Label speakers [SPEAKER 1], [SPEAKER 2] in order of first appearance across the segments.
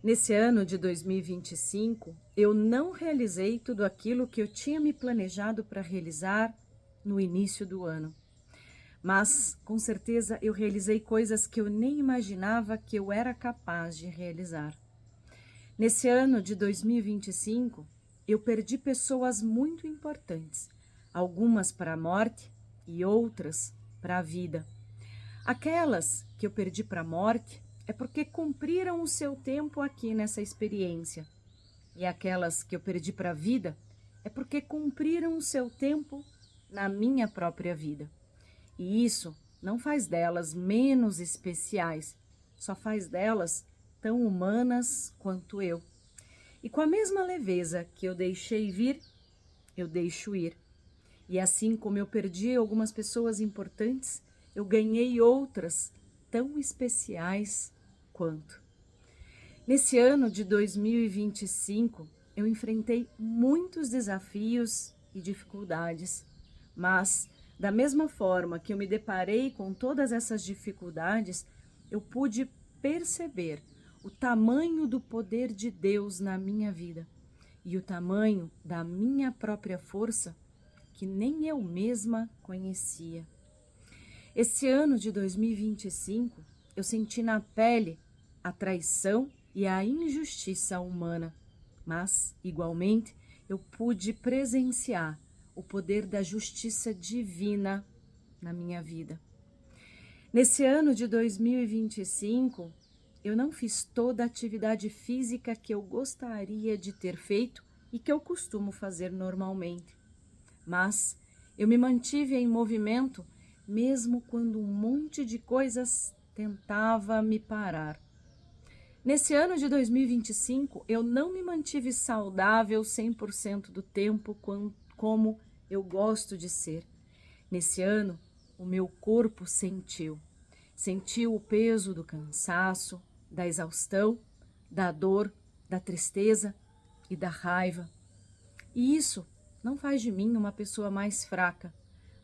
[SPEAKER 1] Nesse ano de 2025, eu não realizei tudo aquilo que eu tinha me planejado para realizar no início do ano. Mas, com certeza, eu realizei coisas que eu nem imaginava que eu era capaz de realizar. Nesse ano de 2025, eu perdi pessoas muito importantes, algumas para a morte e outras para a vida. Aquelas que eu perdi para a morte é porque cumpriram o seu tempo aqui nessa experiência. E aquelas que eu perdi para a vida é porque cumpriram o seu tempo na minha própria vida. E isso não faz delas menos especiais, só faz delas tão humanas quanto eu. E com a mesma leveza que eu deixei vir, eu deixo ir. E assim como eu perdi algumas pessoas importantes, eu ganhei outras tão especiais quanto. Nesse ano de 2025, eu enfrentei muitos desafios e dificuldades, mas da mesma forma que eu me deparei com todas essas dificuldades, eu pude perceber o tamanho do poder de Deus na minha vida e o tamanho da minha própria força que nem eu mesma conhecia. Esse ano de 2025, eu senti na pele a traição e a injustiça humana, mas, igualmente, eu pude presenciar o poder da justiça divina na minha vida. Nesse ano de 2025, eu não fiz toda a atividade física que eu gostaria de ter feito e que eu costumo fazer normalmente. Mas eu me mantive em movimento mesmo quando um monte de coisas tentava me parar. Nesse ano de 2025, eu não me mantive saudável 100% do tempo como eu gosto de ser. Nesse ano, o meu corpo sentiu o peso do cansaço, da exaustão, da dor, da tristeza e da raiva. E isso não faz de mim uma pessoa mais fraca,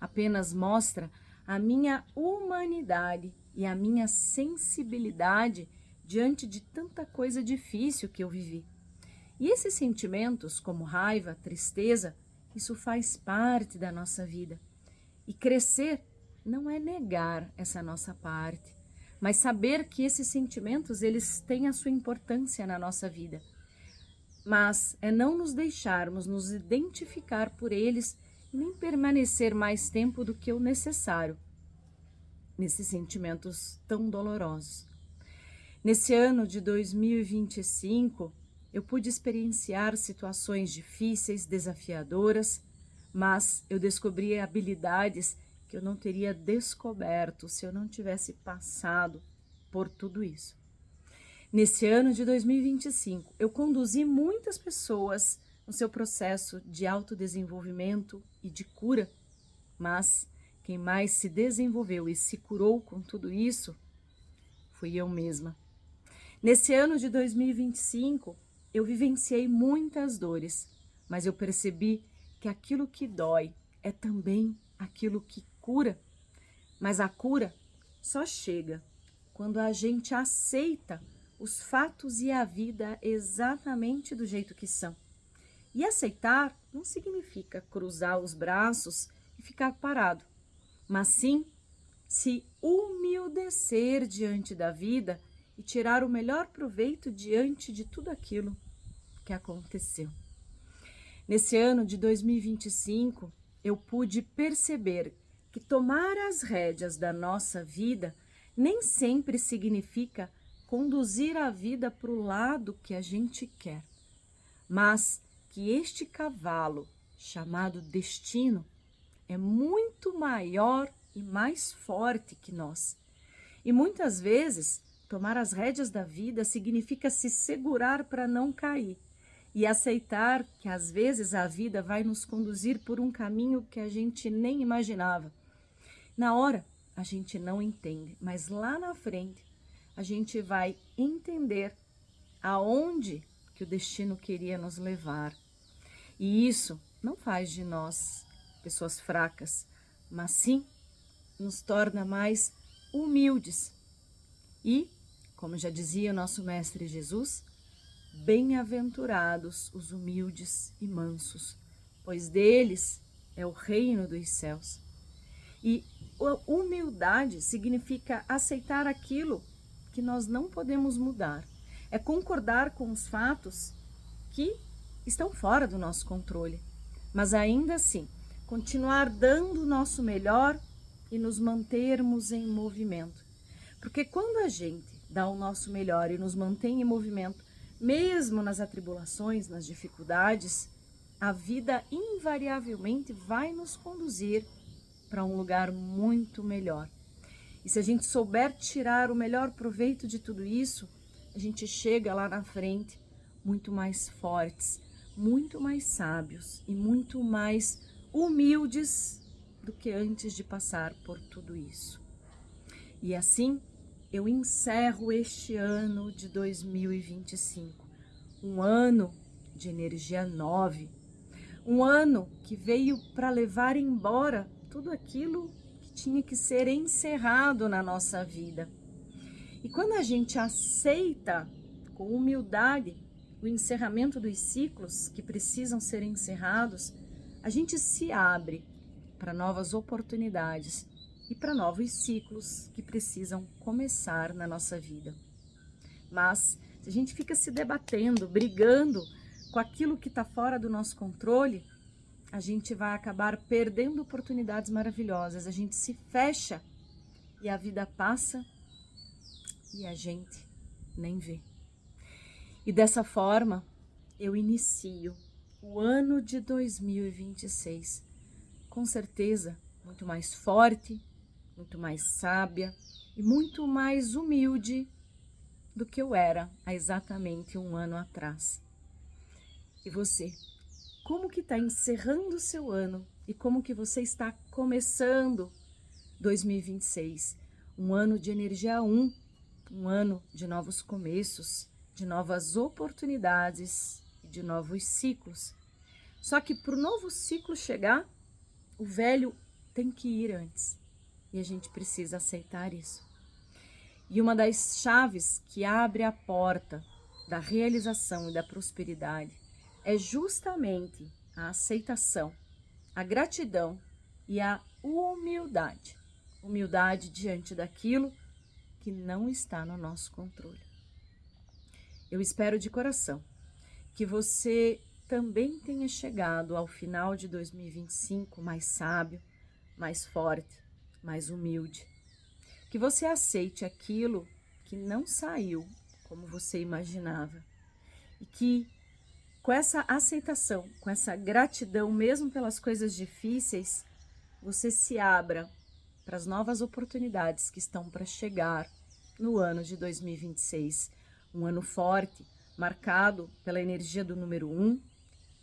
[SPEAKER 1] apenas mostra a minha humanidade e a minha sensibilidade diante de tanta coisa difícil que eu vivi. E esses sentimentos, como raiva, tristeza, isso faz parte da nossa vida. E crescer não é negar essa nossa parte, mas saber que esses sentimentos, eles têm a sua importância na nossa vida. Mas é não nos deixarmos nos identificar por eles e nem permanecer mais tempo do que o necessário nesses sentimentos tão dolorosos. Nesse ano de 2025, eu pude experienciar situações difíceis, desafiadoras, mas eu descobri habilidades que eu não teria descoberto se eu não tivesse passado por tudo isso. Nesse ano de 2025, eu conduzi muitas pessoas no seu processo de autodesenvolvimento e de cura, mas quem mais se desenvolveu e se curou com tudo isso fui eu mesma. Nesse ano de 2025, eu vivenciei muitas dores, mas eu percebi que aquilo que dói é também aquilo que cura. Mas a cura só chega quando a gente aceita os fatos e a vida exatamente do jeito que são. E aceitar não significa cruzar os braços e ficar parado, mas sim se humildecer diante da vida e tirar o melhor proveito diante de tudo aquilo que aconteceu. Nesse ano de 2025, eu pude perceber que tomar as rédeas da nossa vida nem sempre significa conduzir a vida para o lado que a gente quer, mas que este cavalo, chamado destino, é muito maior e mais forte que nós. E muitas vezes, tomar as rédeas da vida significa se segurar para não cair e aceitar que às vezes a vida vai nos conduzir por um caminho que a gente nem imaginava. Na hora, a gente não entende, mas lá na frente, a gente vai entender aonde que o destino queria nos levar. E isso não faz de nós pessoas fracas, mas sim nos torna mais humildes. E, como já dizia o nosso mestre Jesus, Bem-aventurados os humildes e mansos, pois deles é o reino dos céus. E humildade significa aceitar aquilo que nós não podemos mudar. É concordar com os fatos que estão fora do nosso controle, mas ainda assim continuar dando o nosso melhor e nos mantermos em movimento. Porque quando a gente dá o nosso melhor e nos mantém em movimento, mesmo nas atribulações, nas dificuldades, a vida invariavelmente vai nos conduzir para um lugar muito melhor. E se a gente souber tirar o melhor proveito de tudo isso, a gente chega lá na frente muito mais fortes, muito mais sábios e muito mais humildes do que antes de passar por tudo isso. E assim, eu encerro este ano de 2025, um ano de energia 9, um ano que veio para levar embora tudo aquilo que tinha que ser encerrado na nossa vida. E quando a gente aceita com humildade o encerramento dos ciclos que precisam ser encerrados, a gente se abre para novas oportunidades e para novos ciclos que precisam começar na nossa vida. Mas se a gente fica se debatendo, brigando com aquilo que está fora do nosso controle, a gente vai acabar perdendo oportunidades maravilhosas. A gente se fecha e a vida passa e a gente nem vê. E dessa forma, eu inicio o ano de 2026, com certeza, muito mais forte, muito mais sábia e muito mais humilde do que eu era há exatamente um ano atrás. E você? Como que está encerrando o seu ano e como que você está começando 2026? Um ano de energia 1, um ano de novos começos, de novas oportunidades e de novos ciclos. Só que para o novo ciclo chegar, o velho tem que ir antes. E a gente precisa aceitar isso. E uma das chaves que abre a porta da realização e da prosperidade é justamente a aceitação, a gratidão e a humildade. Humildade diante daquilo que não está no nosso controle. Eu espero de coração que você também tenha chegado ao final de 2025 mais sábio, mais forte, mais humilde. Que você aceite aquilo que não saiu como você imaginava. E que com essa aceitação, com essa gratidão, mesmo pelas coisas difíceis, você se abra para as novas oportunidades que estão para chegar no ano de 2026. Um ano forte, marcado pela energia do número 1,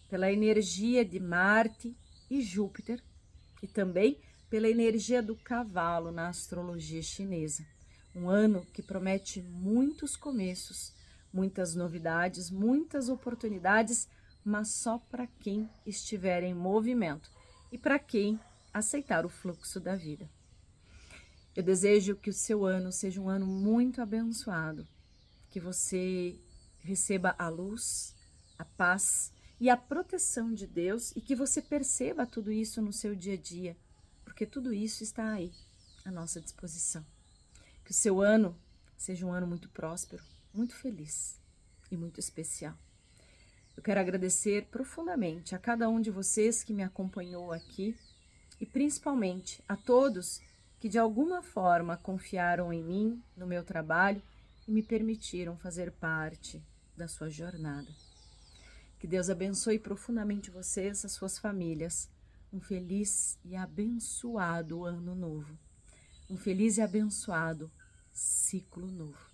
[SPEAKER 1] pela energia de Marte e Júpiter, e também pela energia do cavalo na astrologia chinesa. Um ano que promete muitos começos, muitas novidades, muitas oportunidades, mas só para quem estiver em movimento e para quem aceitar o fluxo da vida. Eu desejo que o seu ano seja um ano muito abençoado, que você receba a luz, a paz e a proteção de Deus e que você perceba tudo isso no seu dia a dia, porque tudo isso está aí, à nossa disposição. Que o seu ano seja um ano muito próspero, muito feliz e muito especial. Eu quero agradecer profundamente a cada um de vocês que me acompanhou aqui e principalmente a todos que de alguma forma confiaram em mim, no meu trabalho e me permitiram fazer parte da sua jornada. Que Deus abençoe profundamente vocês, as suas famílias. Um feliz e abençoado ano novo. Um feliz e abençoado ciclo novo.